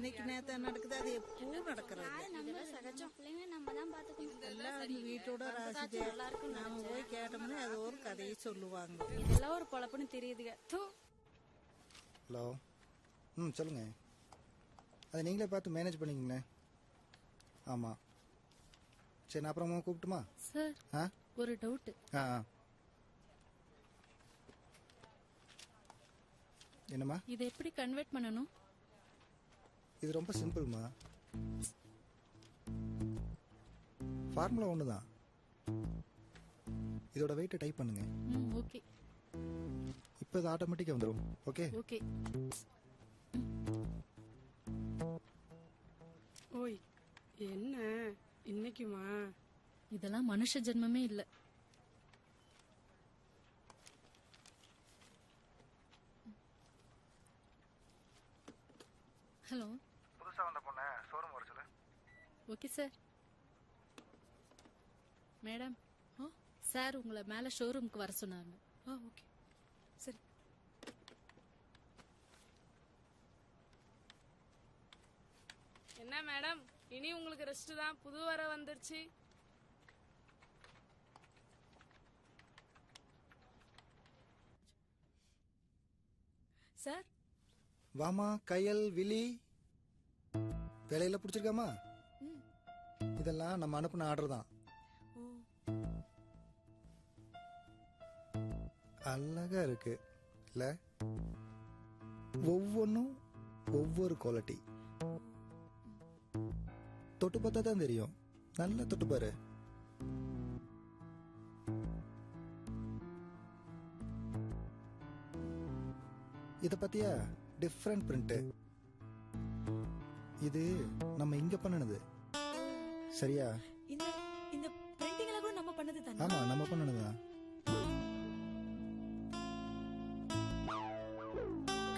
இன்னைக்கு நேத்தா நடக்குது, அது எப்பவும் நடக்கிறது. எல்லாம் அந்த வீட்டோட ராசிதே. நாம போய் கேட்டோம்னா அது ஒரு கதையை சொல்லுவாங்க. இதெல்லாம் ஒரு பொழப்புன்னு தெரியுதுங்க. ஹலோ, சொல்லுங்க. அதை நீங்களே பார்த்து மேனேஜ் பண்ணிக்கங்களே. ஆமாம், சரி, நான் அப்புறமா கூப்பிட்டுமா? சார், ஒரு டவுட். என்னம்மா? இதை எப்படி கன்வெர்ட் பண்ணணும்? இது ரொம்ப சிம்பிள்மா. ஃபார்முலா ஒன்று தான். இதோட வெயிட்டை டைப் பண்ணுங்க. ஓகே. இப்போ இது ஆட்டோமேட்டிக்காக வந்துடும். Okay okay. ஓய், என்ன இன்னைக்குமா? இதெல்லாம் மனுஷ ஜென்மமே இல்லை. ஹலோ, புதுசாக வந்த பொண்ணு ஷோரூம் வர சொல்லு. Okay sir. மேடம், சார் உங்களை மேலே ஷோரூமுக்கு வர சொன்னாங்க. ஓகே, சரி. என்ன மேடம், இனி உங்களுக்கு ரெஸ்ட் தான். புது வர வந்துருச்சு. சார், வாமா கையல் விழி. வேலையில பிடிச்சிருக்காமா? இதெல்லாம் நம்ம அனுப்பின ஆர்டர் தான். அழகா இருக்கு இல்ல? ஒவ்வொன்றும் ஒவ்வொரு குவாலிட்டி. தொட்டு பார்த்தா தான் தெரியும். நல்ல தொட்டு பாரு. இத பத்தியா? Different print. இது நம்ம இங்க பண்ணனது. சரியா? இந்த இந்த பிரிண்டிங் எல்லாம் கூட நம்ம பண்ணது தானே? ஆமா, நம்ம பண்ணனதுதான்.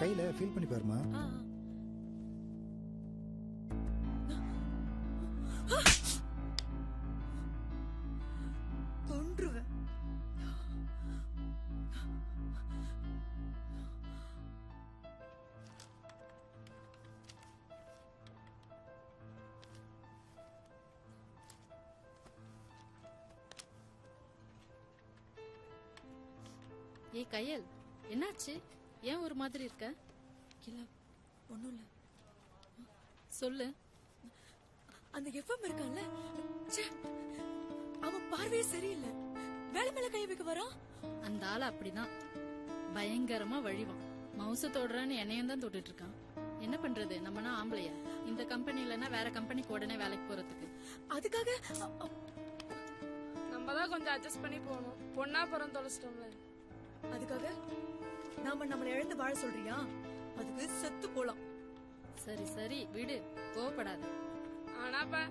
கையில ஃபீல் பண்ணி பாருமா. கொன்றுவேன். ஏய் கையல், என்னாச்சு? ஏன் ஒரு மாதிரி இருக்க? இல்ல, ஒண்ணும் இல்ல. சொல்லு. அந்த எஃப்எம் இருக்கான்ல, அவன் பார்வையே சரியில்லை. வேலை மேல கை வைக்க வரான். அந்த ஆள் அப்படிதான், பயங்கரமா வழிவான். மவுச தொடுறான்னு என்னையும் தான் தொட்டுட்டு இருக்கான். என்ன பண்றது, நம்மனா ஆம்பளையா? இந்த கம்பெனி இல்லைன்னா வேற கம்பெனிக்கு உடனே வேலைக்கு போறதுக்கு. அதுக்காக நம்ம தான் கொஞ்சம் அட்ஜஸ்ட் பண்ணி போகணும். பொண்ணா பிறந்து தொலைச்சிட்டோம்ல. அதுக்காக நாம நம்மளை இழந்து வாழ சொல்றியா? அதுக்கு செத்து போலாம். சரி சரி விடு, கோவப்படாத. ஆனாப்பா,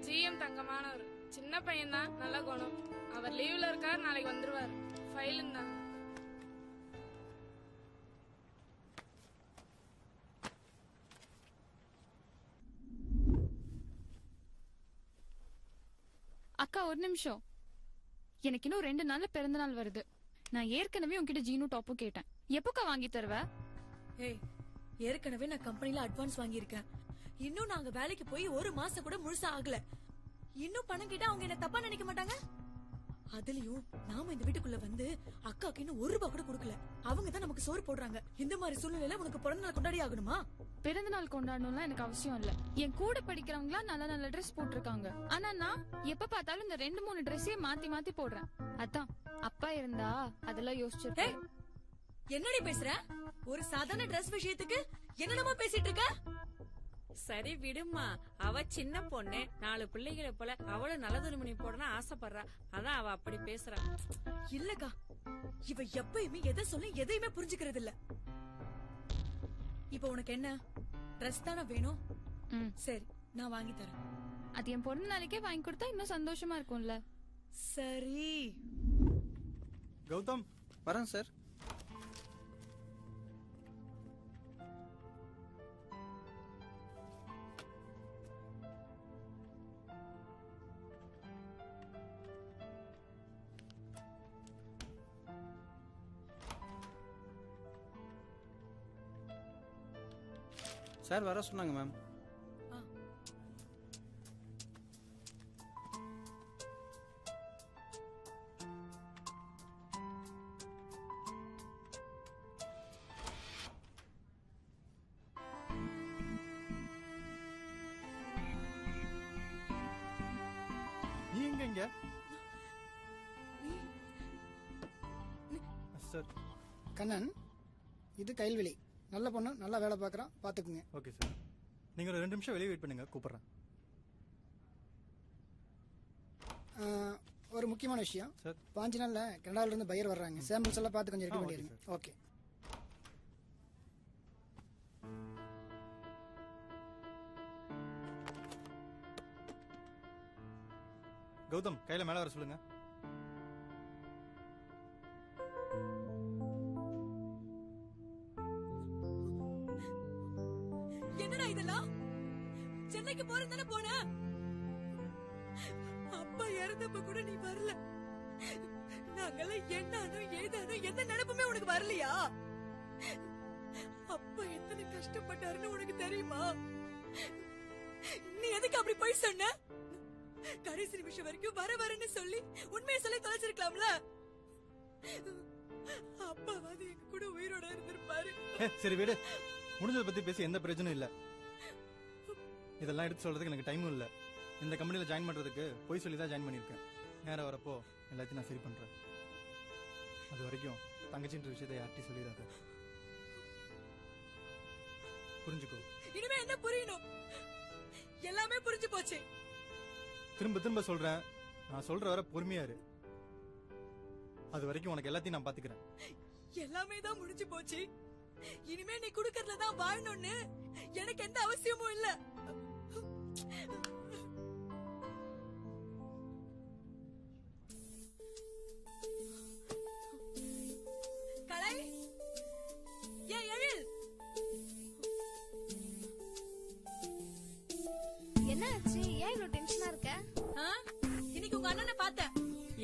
ஜிஎம் தங்கமானவர். சின்ன பையன் தான், நல்ல குணம். அவர் லீவ்ல இருக்கார், நாளைக்கு வந்துருவார். ஃபைலும் தான். அக்கா, ஒரு நிமிஷம். எனக்கு இன்னும் 2 நாள்ல பிறந்த நாள் வருது. நான் ஏற்கனவே உன்கிட்ட ஜீனு டாப்பும் கேட்டேன். எப்போக்கா வாங்கி தருவ? ஏய், ஏற்கனவே நான் கம்பெனில அட்வான்ஸ் வாங்கியிருக்கேன். இன்னும் நாங்க வேலைக்கு போய் 1 மாசம் கூட முழுசா ஆகல. இன்னும் பணம் கேட்டா அவங்க என்ன தப்பா நினைக்க மாட்டாங்க? அதுலயும் நாம இந்த வீட்டுக்குள்ள வந்து அக்காக்கு இன்னும் 1 ரூபாய் கூட கொடுக்கல. அவங்க தான் நமக்கு சோறு போடுறாங்க. இந்த மாதிரி சூழ்நிலையில உனக்கு பிறந்த நாள் கொண்டாடி ஆகணுமா? பிறந்த நாள் கொண்டாடணும்லாம் எனக்கு அவசியம் இல்ல. என் கூட படிக்கிறவங்களா நல்ல நல்ல ட்ரெஸ் போட்டிருக்காங்க. ஆனா நான் எப்ப பார்த்தாலும் இந்த 2-3 ட்ரெஸ்ஸே மாத்தி மாத்தி போடுறேன். அதான் அப்பா இருந்தா அதெல்லாம் யோசிச்சிருப்பேன். என்னடி பேசுற? ஒரு சாதாரண ட்ரெஸ் விஷயத்துக்கு என்னென்னமோ பேசிட்டு இருக்க? சரி விடுமா, அவ சின்ன பொண்ணு. 4 பிள்ளைகளை போல அவளும் நல்ல துணிமணி போடணும் ஆசைப்படுறா. அதான் அவ அப்படி பேசுறா. இல்லக்கா, இவ எப்பயுமே எதை சொல்ல எதையுமே புரிஞ்சுக்கிறது இல்ல. இப்ப உனக்கு என்ன ட்ரெஸ் தானே வேணும்? சரி, நான் வாங்கி தரேன். அது என் பிறந்த நாளைக்கே வாங்கி கொடுத்தா இன்னும் சந்தோஷமா இருக்கும்ல. சரி கௌதம், வரேன் சார். சார் வர சொன்னாங்க மேம். இங்க சார்? கண்ணன், இது கைல்வெளி. நல்ல பொண்ணு, நல்லா வேலை பார்க்குறான், பார்த்துக்குங்க. Okay sir. நீங்க ஒரு 2 நிமிஷம் வெளியே வெயிட் பண்ணுங்க, கூப்பிடுறேன். ஒரு முக்கியமான விஷயம் சார். 5 நாள்ல கனடால இருந்து பையர் வர்றாங்க. சாம்பிள்ஸ் எல்லாம் பார்த்து கொஞ்சம் ரெடி பண்ணிடுங்க. ஓகே. கௌதம், கையில மேல வர சொல்லுங்க. என்னடா இதெல்லாம்? சென்னைக்கு போறதானே போன? அப்பா இறந்தப்ப கூட நீ வரல. நாங்கெல்லாம் என்னானோ ஏதானோ எந்த நினைப்புமே உனக்கு வரலையா? அப்பா எத்தனை கஷ்டப்பட்டாருன்னு உனக்கு தெரியுமா? நீ எதுக்கு அப்படி போய் சொன்ன? கடைசி நிமிஷம் வரைக்கும் வரன்னு சொல்லி உண்மையை சொல்லி தொலைச்சிருக்கலாம்ல. அப்பாவாது எங்க கூட உயிரோட இருந்திருப்பாரு. சரி விடு, முடிஞ்சதை பத்தி பேசி எந்த பிரச்சனையும் இல்ல. இதெல்லாம் எடுத்து சொல்றதுக்கு எனக்கு டைமும் இல்ல. இந்த கம்பெனில ஜாயின் பண்றதுக்கு போய் சொல்லி தான் ஜாயின் பண்ணிருக்கேன். நேரம் வரப்போ எல்லாத்தையும் நான் சரி பண்றேன். அது வரைக்கும் தங்கச்சின்ற விஷயத்தை யார்கிட்டயும் சொல்லிடாத. புரிஞ்சுக்கோ. இனிமே என்ன புரியணும்? எல்லாமே புரிஞ்சு போச்சு. திரும்ப திரும்ப சொல்றேன், நான் சொல்ற வர பொறுமையா இரு. அது வரைக்கும் உனக்கு எல்லாத்தையும் நான் பாத்துக்கிறேன். எல்லாமே தான் முடிஞ்சு போச்சு. இனிமே நீ குடுக்கறதுல தான் வாழணும்னு எனக்கு எந்த அவசியமும் இல்ல. கலை, ஏன் எழில்? என்ன ஆச்சு? ஏன் இவ்வளவு டென்ஷனா இருக்க? இன்னைக்கு உங்க அண்ணனை பார்த்தேன்.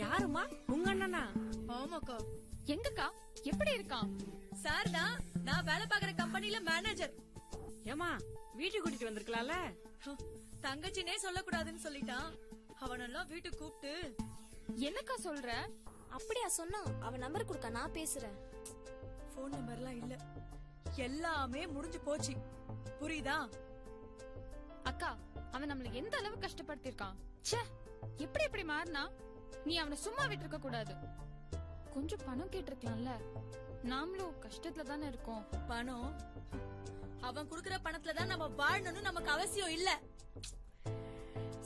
யாருமா? உங்க அண்ணனா? ஆமாக்கா. எங்கக்கா? எப்படி இருக்கான்? சார் தான், நான் வேலை பாக்குற கம்பெனில மேனேஜர். ஏமா வீட்டுக்கு கூட்டிட்டு வந்திருக்கலாம்ல? தங்கச்சினே சொல்லக்கூடாதுன்னு சொல்லிட்டான். அவனெல்லாம் வீட்டுக்கு கூப்பிட்டு. என்னக்கா சொல்ற? அப்படியா சொன்னா? அவன் நம்பர் கொடுக்க, நான் பேசுறேன். போன் நம்பர்லாம் இல்ல, எல்லாமே முடிஞ்சு போச்சு. புரியுதா? அக்கா, அவன் நம்மள எந்த அளவு கஷ்டப்படுத்திருக்கான். ச்சே, எப்படி எப்படி மாறினா? நீ அவனை சும்மா விட்டுருக்க கூடாது. கொஞ்சம் பணம் கேட்டிருக்கலாம்ல. நாமளும் கஷ்டத்துல தானே இருக்கோம். பணம்? அவன் குடுக்கற பணத்துல தான் நம்ம வாழணும்னு நமக்கு அவசியம் இல்ல.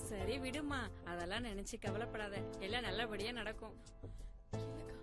சரி விடுமா, அதெல்லாம் நினைச்சு கவலைப்படாத. எல்லாம் நல்லபடியா நடக்கும். இல்லக்கா,